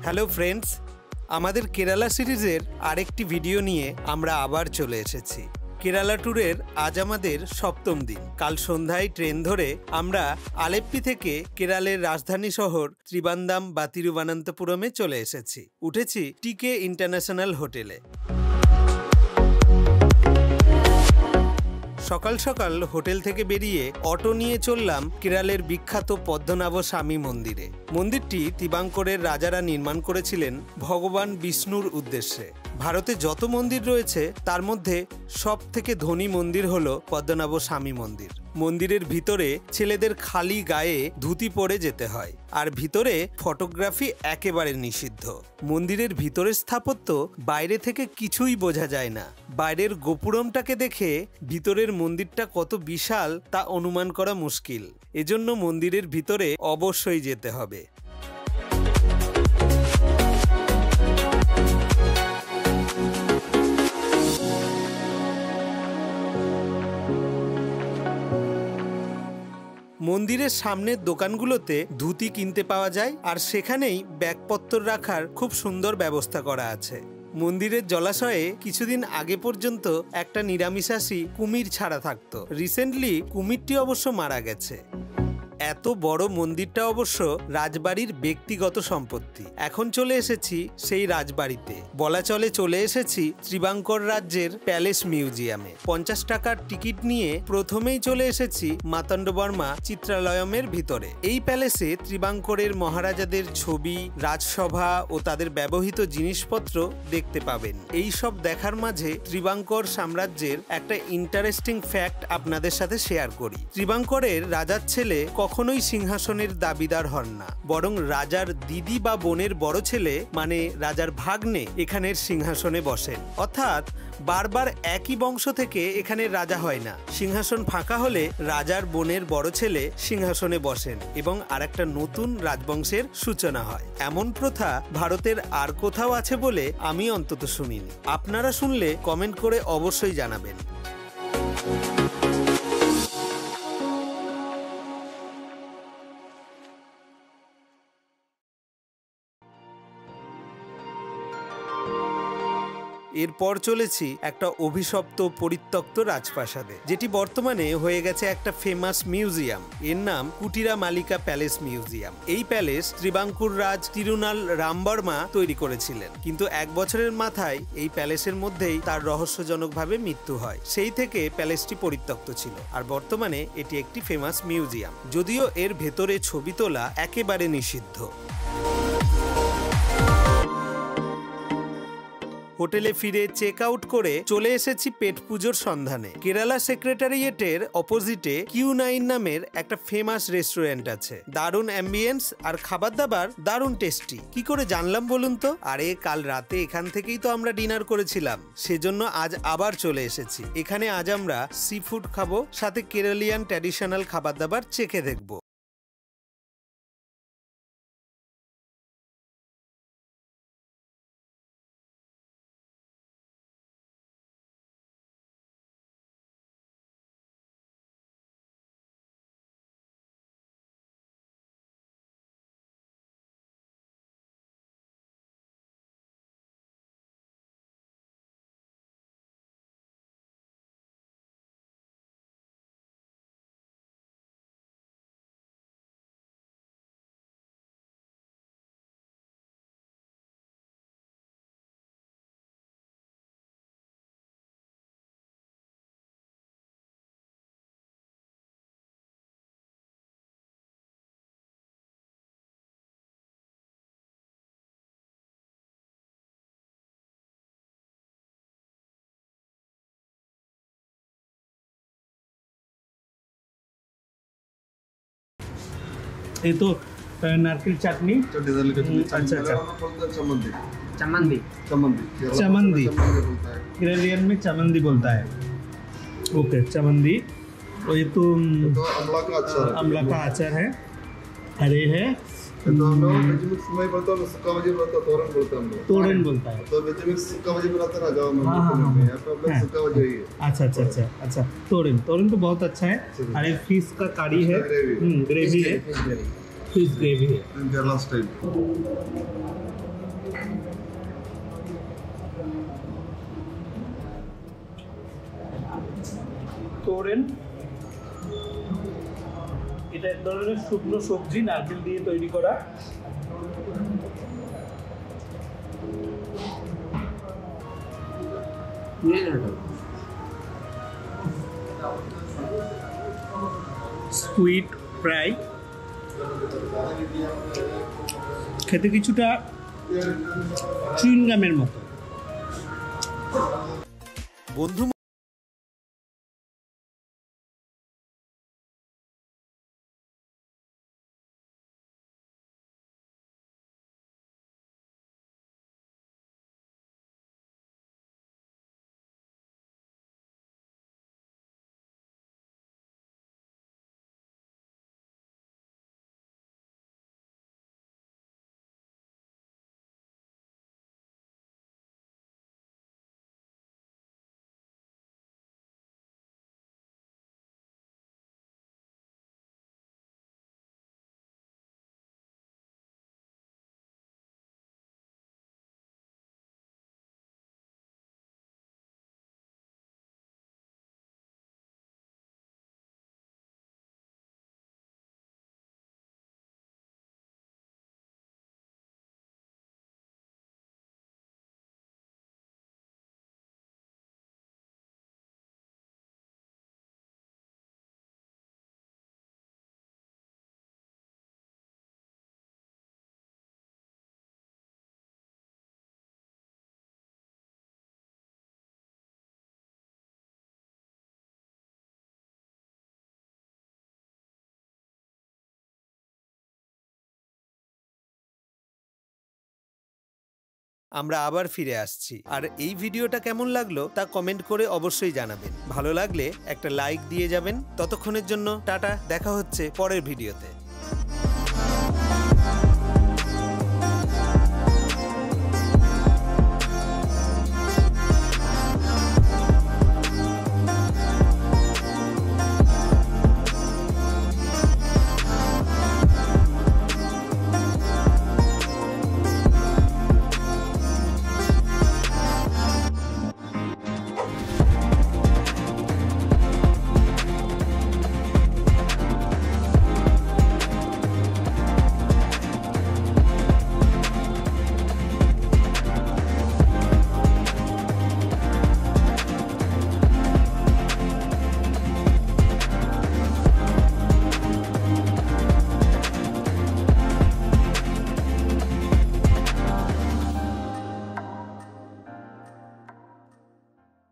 Hello friends, আমাদের কেরালা সিরিজের আরেকটি ভিডিও নিয়ে আমরা আবার চলে এসেছি। কেরালা ট্যুরের আজ আমাদের সপ্তম দিন। কাল সন্ধ্যায় ট্রেন ধরে আমরা আলেপ্পি থেকে কেরালের রাজধানী শহর ত্রিবান্দাম বা তিরুবনন্তপুরমে চলে এসেছি। উঠেছি টিকে ইন্টারন্যাশনাল হোটেলে। সকাল সকাল হোটেল থেকে বেরিয়ে অটো নিয়ে চললাম কেরালের বিখ্যাত পদ্মনাভ স্বামী মন্দিরে। মন্দিরটি তিবাঙ্করের রাজারা নির্মাণ করেছিলেন ভগবান বিষ্ণুর উদ্দেশ্যে। ভারতে যত মন্দির রয়েছে তার মধ্যে সব থেকে ধনী মন্দির হলো পদ্মনাভ স্বামী মন্দির। মন্দিরের ভিতরে ছেলেদের খালি গায়ে ধুতি পরে যেতে হয়, আর ভিতরে ফটোগ্রাফি একেবারে নিষিদ্ধ। মন্দিরের ভিতরের স্থাপত্য বাইরে থেকে কিছুই বোঝা যায় না। বাইরের গোপুরমটাকে দেখে ভিতরের মন্দিরটা কত বিশাল তা অনুমান করা মুশকিল। এজন্য মন্দিরের ভিতরে অবশ্যই যেতে হবে। মন্দিরের সামনের দোকানগুলোতে ধুতি কিনতে পাওয়া যায়, আর সেখানেই ব্যাগপত্র রাখার খুব সুন্দর ব্যবস্থা করা আছে। মন্দিরের জলাশয়ে কিছুদিন আগে পর্যন্ত একটা নিরামিষাশী কুমির ছাড়া থাকতো। রিসেন্টলি কুমিরটি অবশ্য মারা গেছে। এত বড় মন্দিরটা অবশ্য রাজবাড়ির ব্যক্তিগত সম্পত্তি। এখন চলে এসেছি সেই রাজবাড়িতে। বলা চলে চলে এসেছি ত্রিবাঙ্কর রাজ্যের প্যালেস মিউজিয়ামে। 50 টাকার টিকিট নিয়ে প্রথমেই চলে এসেছি মাতণ্ডবর্মা চিত্রালয়মের ভিতরে। এই প্যালেসে ত্রিবাঙ্করের মহারাজাদের ছবি, রাজসভা ও তাদের ব্যবহৃত জিনিসপত্র দেখতে পাবেন। এই সব দেখার মাঝে ত্রিবাঙ্কর সাম্রাজ্যের একটা ইন্টারেস্টিং ফ্যাক্ট আপনাদের সাথে শেয়ার করি। ত্রিবাঙ্করের রাজার ছেলে কখনোই সিংহাসনের দাবিদার হন না, বরং রাজার দিদি বা বোনের বড় ছেলে মানে রাজার ভাগ্নে এখানের সিংহাসনে বসেন। অর্থাৎ বারবার একই বংশ থেকে এখানে রাজা হয় না। সিংহাসন ফাঁকা হলে রাজার বোনের বড় ছেলে সিংহাসনে বসেন এবং আরেকটা নতুন রাজবংশের সূচনা হয়। এমন প্রথা ভারতের আর কোথাও আছে বলে আমি অন্তত শুনিনি। আপনারা শুনলে কমেন্ট করে অবশ্যই জানাবেন। এরপর চলেছি একটা অভিশপ্ত পরিত্যক্ত রাজপ্রাসাদে, যেটি বর্তমানে হয়ে গেছে একটা ফেমাস মিউজিয়াম। এর নাম কুটিরা মালিকা প্যালেস মিউজিয়াম। এই প্যালেস ত্রিবাঙ্কুর রাজ তিরুনাল রামবর্মা তৈরি করেছিলেন, কিন্তু 1 বছরের মাথায় এই প্যালেসের মধ্যেই তার রহস্যজনকভাবে মৃত্যু হয়। সেই থেকে প্যালেসটি পরিত্যক্ত ছিল, আর বর্তমানে এটি একটি ফেমাস মিউজিয়াম। যদিও এর ভেতরে ছবি তোলা একেবারে নিষিদ্ধ। হোটেলে ফিরে চেক আউট করে চলে এসেছি পেট পুজোর সন্ধানে। কেরালা সেক্রেটারিয়েটের অপোজিটে Q9 নামের একটা ফেমাস রেস্টুরেন্ট আছে। দারুণ অ্যাম্বিয়েন্স আর খাবার দাবার দারুণ টেস্টি। কি করে জানলাম বলুন তো? আরে কাল রাতে এখান থেকেই তো আমরা ডিনার করেছিলাম, সেজন্য আজ আবার চলে এসেছি। এখানে আজ আমরা সি ফুড খাবো, সাথে কেরালিয়ান ট্র্যাডিশনাল খাবার দাবার চেখে দেখবো। ये तो नारकेल चटनी। अच्छा अच्छा, चमंदी चमंदी चमंदी चमंदी केरलियन में चमंदी बोलता है। ओके, चमंदी। और ये तो अमला का अचार है। अरे है तोरण बोलता है। तो वेज मिक्स सुक्का भाजी बनाते ना गाँव में। यहाँ पे अपना सुक्का भाजी है। अच्छा अच्छा अच्छा अच्छा, तोरण तोरण तो बहुत अच्छा है। अरे फिश का कड़ी है, ग्रेवी है, फिश ग्रेवी है केरला स्टाइल। তোরেন, এটা এক ধরনের শুকনো সবজি নারকেল দিয়ে তৈরি করা। স্কুইড ফ্রাই, খেতে কিছুটা চুইংগামের মতো। বন্ধু আমরা আবার ফিরে আসছি, আর এই ভিডিওটা কেমন লাগলো তা কমেন্ট করে অবশ্যই জানাবেন। ভালো লাগলে একটা লাইক দিয়ে যাবেন। ততক্ষণের জন্য টাটা, দেখা হচ্ছে পরের ভিডিওতে।